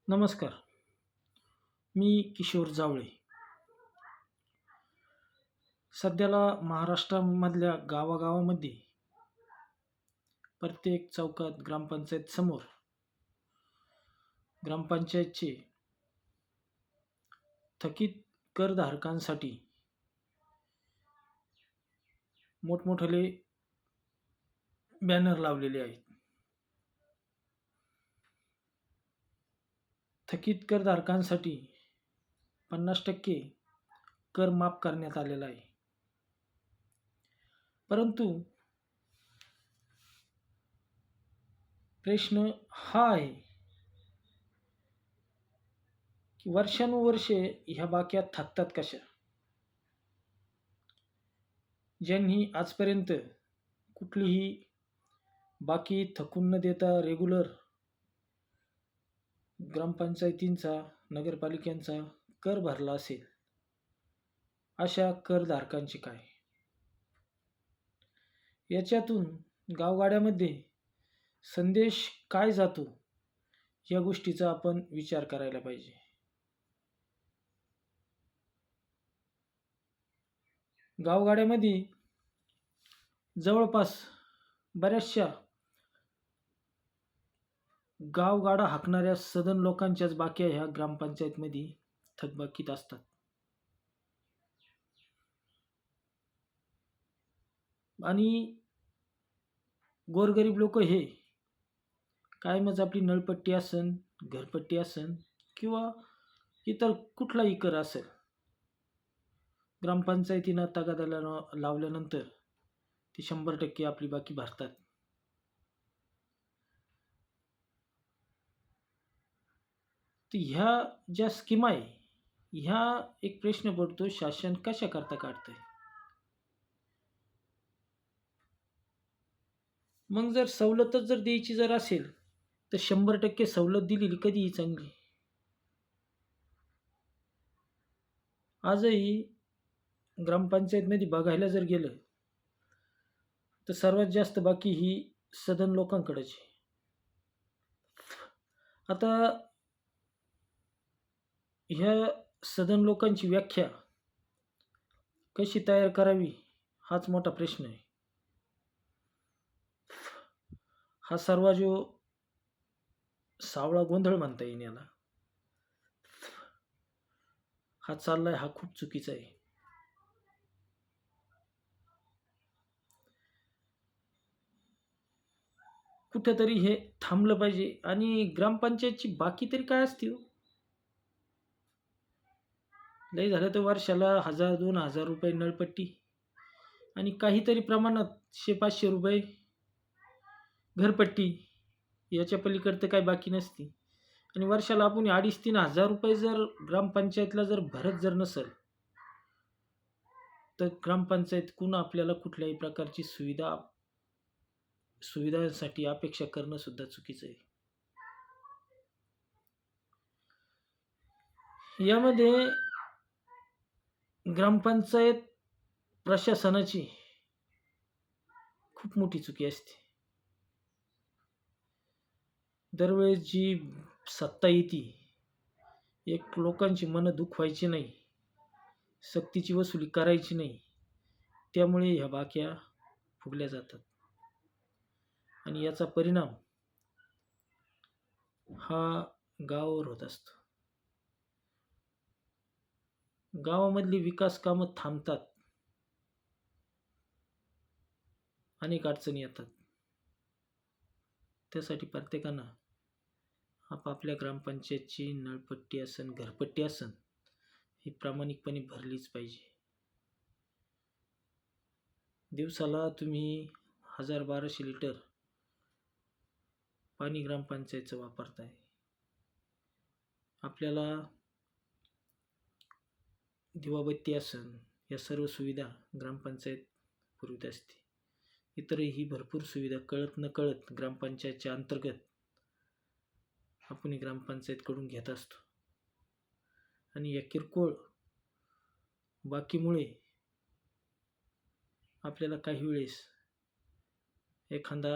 नमस्कार. मी किशोर जावळे. सध्याला महाराष्ट्रामधल्या गावागावामध्ये प्रत्येक चौकात ग्रामपंचायत समोर ग्रामपंचायतचे थकीत करधारकांसाठी मोठमोठाले बॅनर लावलेले आहेत. थकीत करधारकांसाठी 50% कर माफ करण्यात आलेला आहे. परंतु प्रश्न हा आहे की वर्षानुवर्षे ह्या बाक्या थकतात कशा? ज्यांनी आजपर्यंत कुठलीही बाकी थकून न देता रेग्युलर ग्रामपंचायतींचा, नगरपालिकांचा कर भरला असेल, अशा करधारकांचे काय? याच्यातून गावगाड्यामध्ये संदेश काय जातो या गोष्टीचा आपण विचार करायला पाहिजे. गावगाड्यामध्ये जवळपास बऱ्याचशा गावगाडा हाकणाऱ्या सदन लोकांच्याच बाक्या ह्या ग्रामपंचायतमध्ये थकबाकीत असतात. आणि गोरगरीब लोक हे कायमच आपली नळपट्टी असन, घरपट्टी असन किंवा इतर कुठलाही कर असेल, ग्रामपंचायतीनं तगाद्याला लावल्यानंतर ती 100% आपली बाकी भरतात. तर ह्या ज्या स्कीम आहे, ह्या एक प्रश्न पडतो, शासन कशा करता काढतंय? मग जर सवलतच जर द्यायची जर असेल तर 100% सवलत दिलेली कधीही चांगली. आजही ग्रामपंचायतमध्ये बघायला जर गेलं तर सर्वात जास्त बाकी ही सदन लोकांकडेच आहे. आता ह्या सदन लोकांची व्याख्या कशी तयार करावी हाच मोठा प्रश्न आहे. हा सर्व जो सावळा गोंधळ म्हणता येईल याला, हा चाललाय हा खूप चुकीचा आहे. कुठेतरी हे थांबलं पाहिजे. आणि ग्रामपंचायतची बाकी तरी काय असते हो? लय झालं तर वर्षाला 1000-2000 रुपये नळपट्टी आणि काहीतरी प्रमाणात 100-500 रुपये घरपट्टी, याच्या पलीकडे तर काही बाकी नसते. आणि वर्षाला आपण 2,500-3 हजार रुपये जर ग्रामपंचायतला जर भरत जर नसेल तर ग्रामपंचायतकडून आपल्याला कुठल्याही प्रकारची सुविधांसाठी अपेक्षा करणं सुद्धा चुकीचं आहे. यामध्ये ग्रामपंचायत प्रशासनाची खूप मोठी चुकी असते. दरवेळेस जी सत्ता येते, एक लोकांची मनं दुखवायची नाही, सक्तीची वसुली करायची नाही, त्यामुळे ह्या बाक्या फुगल्या जातात. आणि याचा परिणाम हा गावावर होत असतो. गावामधली विकास कामं थांबतात, अनेक अडचणी येतात. त्यासाठी प्रत्येकानं आपापल्या ग्रामपंचायतची नळपट्टी असन, घरपट्टी असन, ही प्रामाणिकपणे भरलीच पाहिजे. दिवसाला तुम्ही 1000-1200 लिटर पाणी ग्रामपंचायतचं वापरताय. आपल्याला दिवाबत्ती असन, या सर्व सुविधा ग्रामपंचायत पुरवीत असते. इतरही भरपूर सुविधा कळत नकळत ग्रामपंचायतच्या अंतर्गत आपण ग्रामपंचायतकडून घेत असतो. आणि या किरकोळ बाकीमुळे आपल्याला काही वेळेस एखादा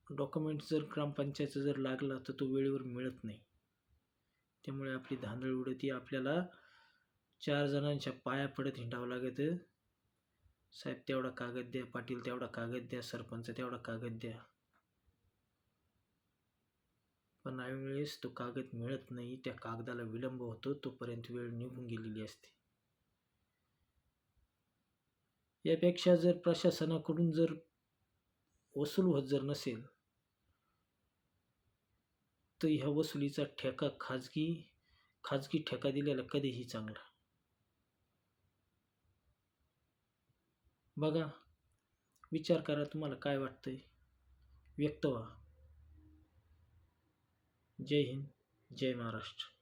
डॉक्युमेंट जर ग्रामपंचायतचा जर लागला तर तो वेळेवर मिळत नाही. त्यामुळे आपली धांदळ उडती. आपल्याला 4 जणांच्या पाया पडत हिंडावं लागतं. साहेब तेवढा कागद द्या, पाटील तेवढा कागद द्या, सरपंच तेवढा कागद द्या. पण ऐनवेळेस तो कागद मिळत नाही. त्या कागदाला विलंब होतो. तोपर्यंत वेळ निघून गेलेली असते. यापेक्षा जर प्रशासनाकडून जर वसूल होत जर नसेल, तर ह्या वसुलीचा ठेका खाजगी ठेका दिलेला कधीही चांगला. बघा, विचार करा, तुम्हाला काय वाटतंय, व्यक्त व्हा. जय हिंद, जय महाराष्ट्र.